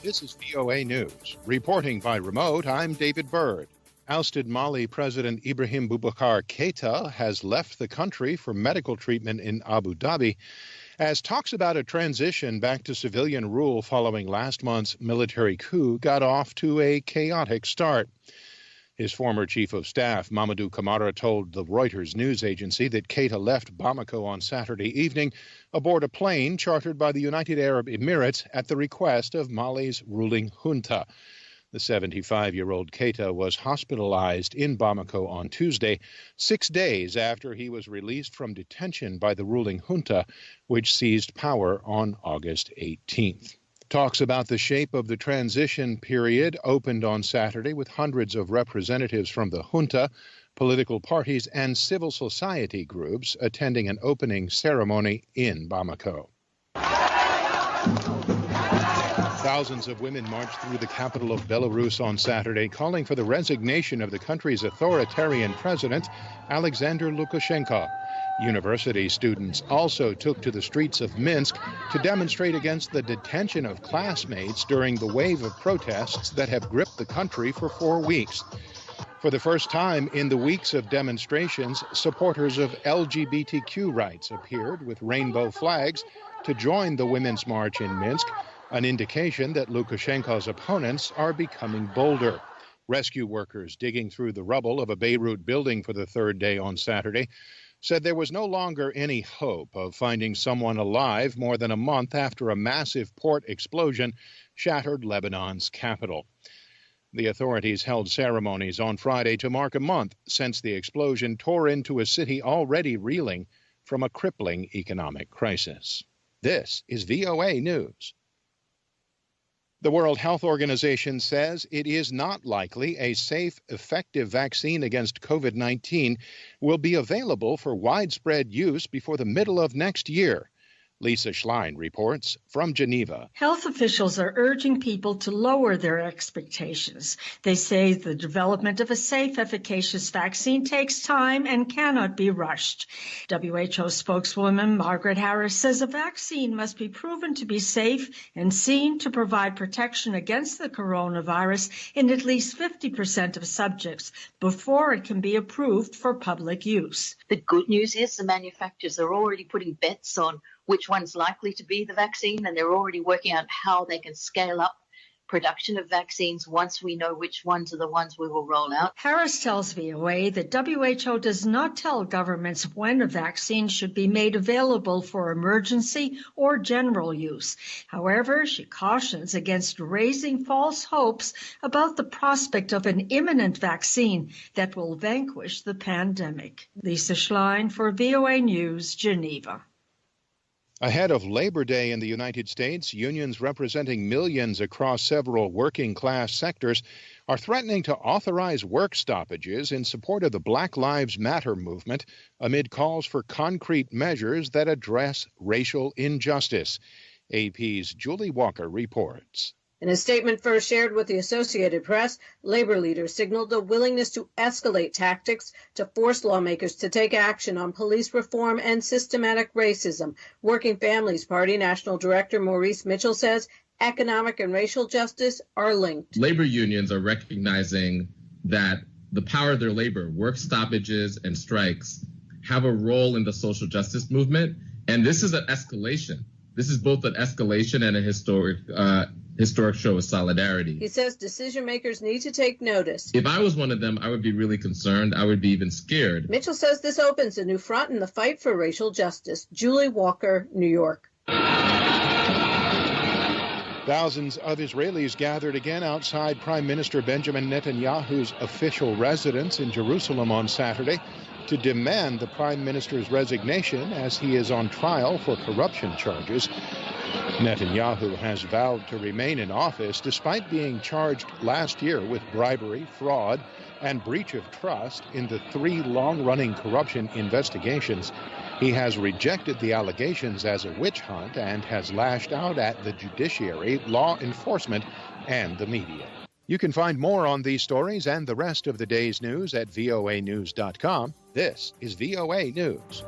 This is VOA News. Reporting by remote, I'm David Byrd. Ousted Mali President Ibrahim Boubacar Keita has left the country for medical treatment in Abu Dhabi as talks about a transition back to civilian rule following last month's military coup got off to a chaotic start. His former chief of staff, Mamadou Camara, told the Reuters news agency that Keita left Bamako on Saturday evening aboard a plane chartered by the United Arab Emirates at the request of Mali's ruling junta. The 75-year-old Keita was hospitalized in Bamako on Tuesday, 6 days after he was released from detention by the ruling junta, which seized power on August 18th. Talks about the shape of the transition period opened on Saturday with hundreds of representatives from the junta, political parties, and civil society groups attending an opening ceremony in Bamako. Thousands of women marched through the capital of Belarus on Saturday, calling for the resignation of the country's authoritarian president, Alexander Lukashenko. University students also took to the streets of Minsk to demonstrate against the detention of classmates during the wave of protests that have gripped the country for 4 weeks. For the first time in the weeks of demonstrations, supporters of LGBTQ rights appeared with rainbow flags to join the Women's March in Minsk, an indication that Lukashenko's opponents are becoming bolder. Rescue workers digging through the rubble of a Beirut building for the third day on Saturday said there was no longer any hope of finding someone alive more than a month after a massive port explosion shattered Lebanon's capital. The authorities held ceremonies on Friday to mark a month since the explosion tore into a city already reeling from a crippling economic crisis. This is VOA News. The World Health Organization says it is not likely a safe, effective vaccine against COVID-19 will be available for widespread use before the middle of next year. Lisa Schlein reports from Geneva. Health officials are urging people to lower their expectations. They say the development of a safe, efficacious vaccine takes time and cannot be rushed. WHO spokeswoman Margaret Harris says a vaccine must be proven to be safe and seen to provide protection against the coronavirus in at least 50% of subjects before it can be approved for public use. The good news is the manufacturers are already putting bets on which one's likely to be the vaccine, and they're already working out how they can scale up production of vaccines once we know which ones are the ones we will roll out. Harris tells VOA that WHO does not tell governments when a vaccine should be made available for emergency or general use. However, she cautions against raising false hopes about the prospect of an imminent vaccine that will vanquish the pandemic. Lisa Schlein for VOA News, Geneva. Ahead of Labor Day in the United States, unions representing millions across several working-class sectors are threatening to authorize work stoppages in support of the Black Lives Matter movement amid calls for concrete measures that address racial injustice. AP's Julie Walker reports. In a statement first shared with the Associated Press, labor leaders signaled a willingness to escalate tactics to force lawmakers to take action on police reform and systematic racism. Working Families Party National Director Maurice Mitchell says economic and racial justice are linked. Labor unions are recognizing that the power of their labor, work stoppages and strikes, have a role in the social justice movement. And this is an escalation. This is both an escalation and a historic show of solidarity. He says decision makers need to take notice. If I was one of them, I would be really concerned. I would be even scared. Mitchell says this opens a new front in the fight for racial justice. Julie Walker, New York. Thousands of Israelis gathered again outside Prime Minister Benjamin Netanyahu's official residence in Jerusalem on Saturday to demand the Prime Minister's resignation as he is on trial for corruption charges. Netanyahu has vowed to remain in office despite being charged last year with bribery, fraud, and breach of trust in the 3 long-running corruption investigations. He has rejected the allegations as a witch hunt and has lashed out at the judiciary, law enforcement, and the media. You can find more on these stories and the rest of the day's news at voanews.com. This is VOA News.